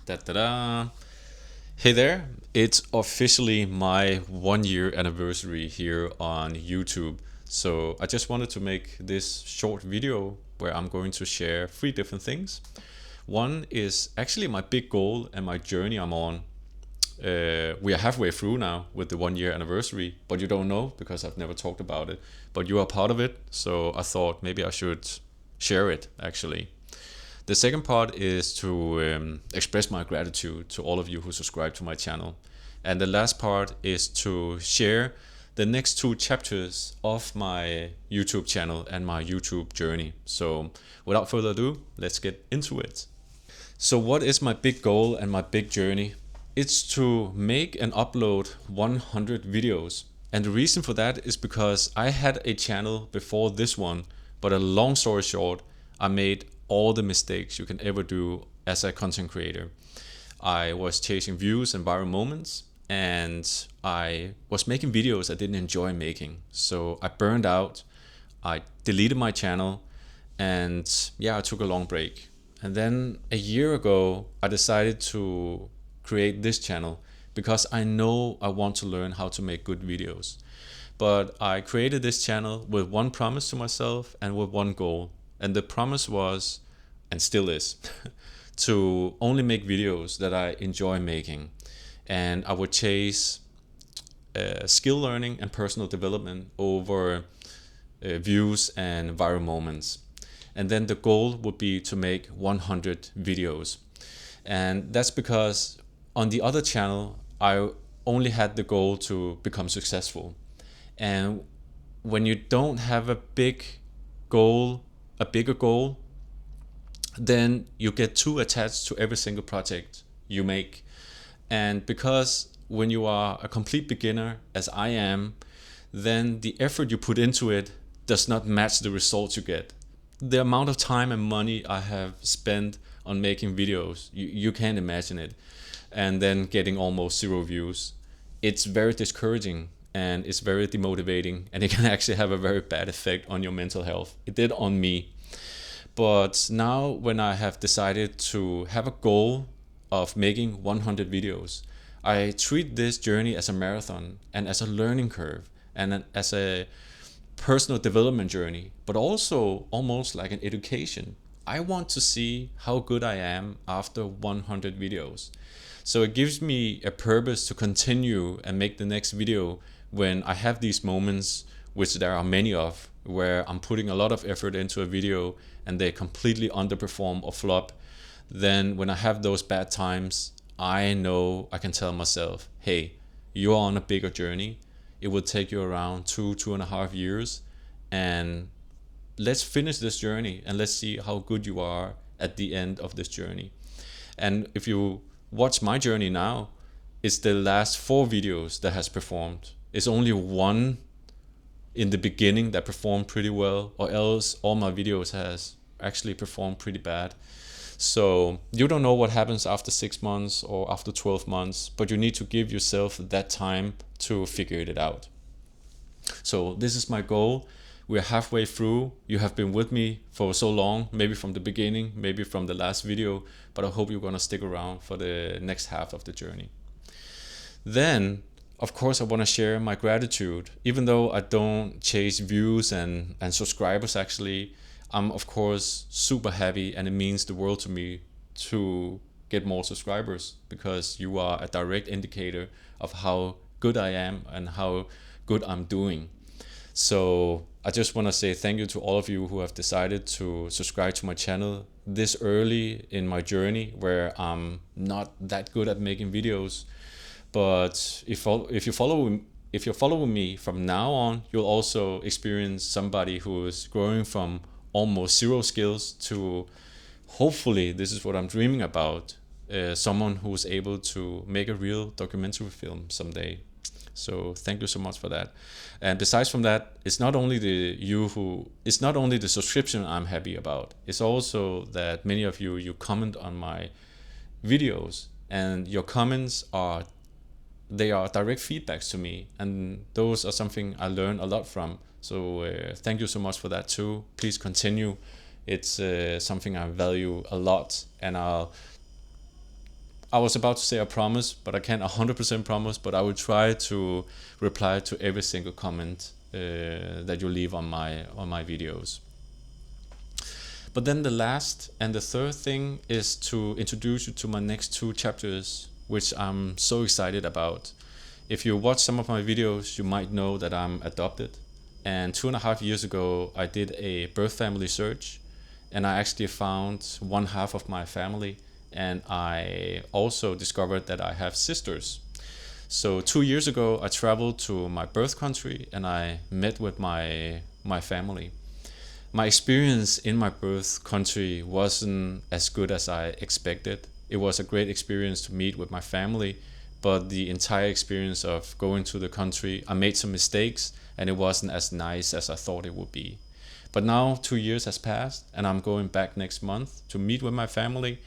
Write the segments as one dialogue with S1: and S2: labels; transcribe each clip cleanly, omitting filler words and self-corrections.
S1: Da, da, da. Hey there, it's officially my 1 year anniversary here on YouTube. So I just wanted to make this short video where I'm going to share three different things. One is actually my big goal and my journey I'm on. We are halfway through now with the 1 year anniversary, but you don't know because I've never talked about it. But you are part of it, so I thought maybe I should share it actually. The second part is to express my gratitude to all of you who subscribe to my channel. And the last part is to share the next two chapters of my YouTube channel and my YouTube journey. So without further ado, let's get into it. So what is my big goal and my big journey? It's to make and upload 100 videos. And the reason for that is because I had a channel before this one, but a long story short, I made all the mistakes you can ever do as a content creator. I was chasing views and viral moments, and I was making videos I didn't enjoy making. So I burned out, I deleted my channel, and yeah, I took a long break. And then a year ago, I decided to create this channel because I know I want to learn how to make good videos. But I created this channel with one promise to myself and with one goal. And the promise was, and still is, to only make videos that I enjoy making. And I would chase skill learning and personal development over views and viral moments. And then the goal would be to make 100 videos. And that's because on the other channel, I only had the goal to become successful. And when you don't have a bigger goal, then you get too attached to every single project you make. And because when you are a complete beginner, as I am, then the effort you put into it does not match the results you get. The amount of time and money I have spent on making videos, you can't imagine it. And then getting almost 0 views. It's very discouraging and it's very demotivating, and it can actually have a very bad effect on your mental health. It did on me. But now when I have decided to have a goal of making 100 videos, I treat this journey as a marathon and as a learning curve and as a personal development journey, but also almost like an education. I want to see how good I am after 100 videos. So it gives me a purpose to continue and make the next video when I have these moments, which there are many of, where I'm putting a lot of effort into a video and they completely underperform or flop. Then when I have those bad times, I know I can tell myself, hey, you're on a bigger journey. It will take you around 2.5 years, and let's finish this journey and let's see how good you are at the end of this journey. And if you watch my journey now, it's the last 4 videos that has performed. It's only one in the beginning that performed pretty well, or else all my videos has actually performed pretty bad. So you don't know what happens after 6 months or after 12 months, but you need to give yourself that time to figure it out. So this is my goal. We're halfway through. You have been with me for so long, maybe from the beginning, maybe from the last video, but I hope you're gonna stick around for the next half of the journey. Then, of course, I wanna share my gratitude. Even though I don't chase views and subscribers actually, I'm of course super happy, and it means the world to me to get more subscribers, because you are a direct indicator of how good I am and how good I'm doing. So I just want to say thank you to all of you who have decided to subscribe to my channel this early in my journey, where I'm not that good at making videos. But if you're following me from now on, you'll also experience somebody who is growing from almost 0 skills to, hopefully, this is what I'm dreaming about, someone who's able to make a real documentary film someday. So thank you so much for that. And besides from that, it's not only the subscription I'm happy about. It's also that many of you comment on my videos, and your comments are direct feedbacks to me, and those are something I learn a lot from. So thank you so much for that too. Please continue. It's something I value a lot, and I was about to say I promise, but I can't 100% promise, but I will try to reply to every single comment that you leave on my videos. But then the last and the third thing is to introduce you to my next 2 chapters, which I'm so excited about. If you watch some of my videos, you might know that I'm adopted. And 2.5 years ago, I did a birth family search, and I actually found one half of my family. And I also discovered that I have sisters. So 2 years ago, I traveled to my birth country and I met with my family. My experience in my birth country wasn't as good as I expected. It was a great experience to meet with my family, but the entire experience of going to the country, I made some mistakes and it wasn't as nice as I thought it would be. But now 2 years has passed and I'm going back next month to meet with my family,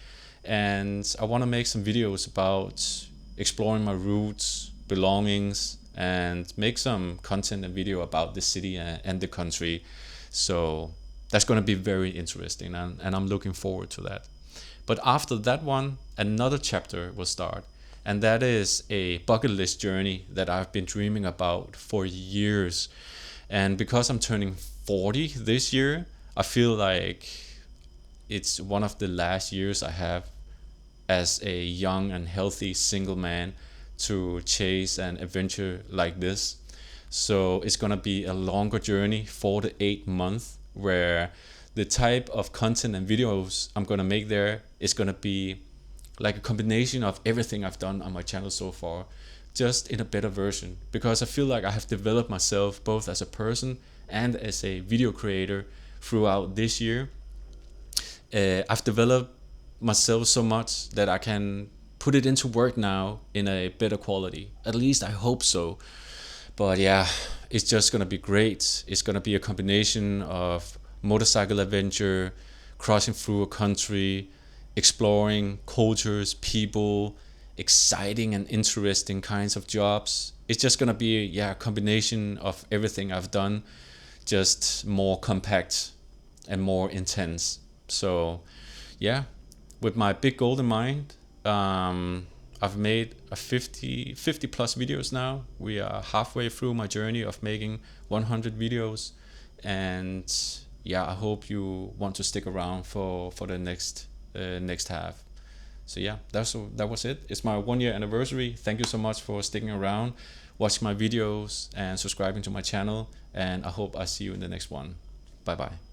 S1: and I want to make some videos about exploring my roots, belongings, and make some content and video about the city and the country. So that's going to be very interesting, and I'm looking forward to that. But after that one, another chapter will start, and that is a bucket list journey that I've been dreaming about for years. And because I'm turning 40 this year, I feel like it's one of the last years I have as a young and healthy single man to chase an adventure like this. So it's gonna be a longer journey, 4 to 8 months, where the type of content and videos I'm gonna make there is gonna be like a combination of everything I've done on my channel so far, just in a better version. Because I feel like I have developed myself both as a person and as a video creator throughout this year. I've developed myself so much that I can put it into work now in a better quality. At least I hope so. But yeah, it's just gonna be great. It's gonna be a combination of motorcycle adventure, crossing through a country, exploring cultures, people, exciting and interesting kinds of jobs. It's just gonna be a combination of everything I've done, just more compact and more intense. So yeah, with my big goal in mind, I've made a 50 plus videos now. We are halfway through my journey of making 100 videos, and yeah, I hope you want to stick around for the next half. So yeah, that was it. It's my 1 year anniversary. Thank you so much for sticking around, watching my videos, and subscribing to my channel. And I hope I see you in the next one. Bye bye.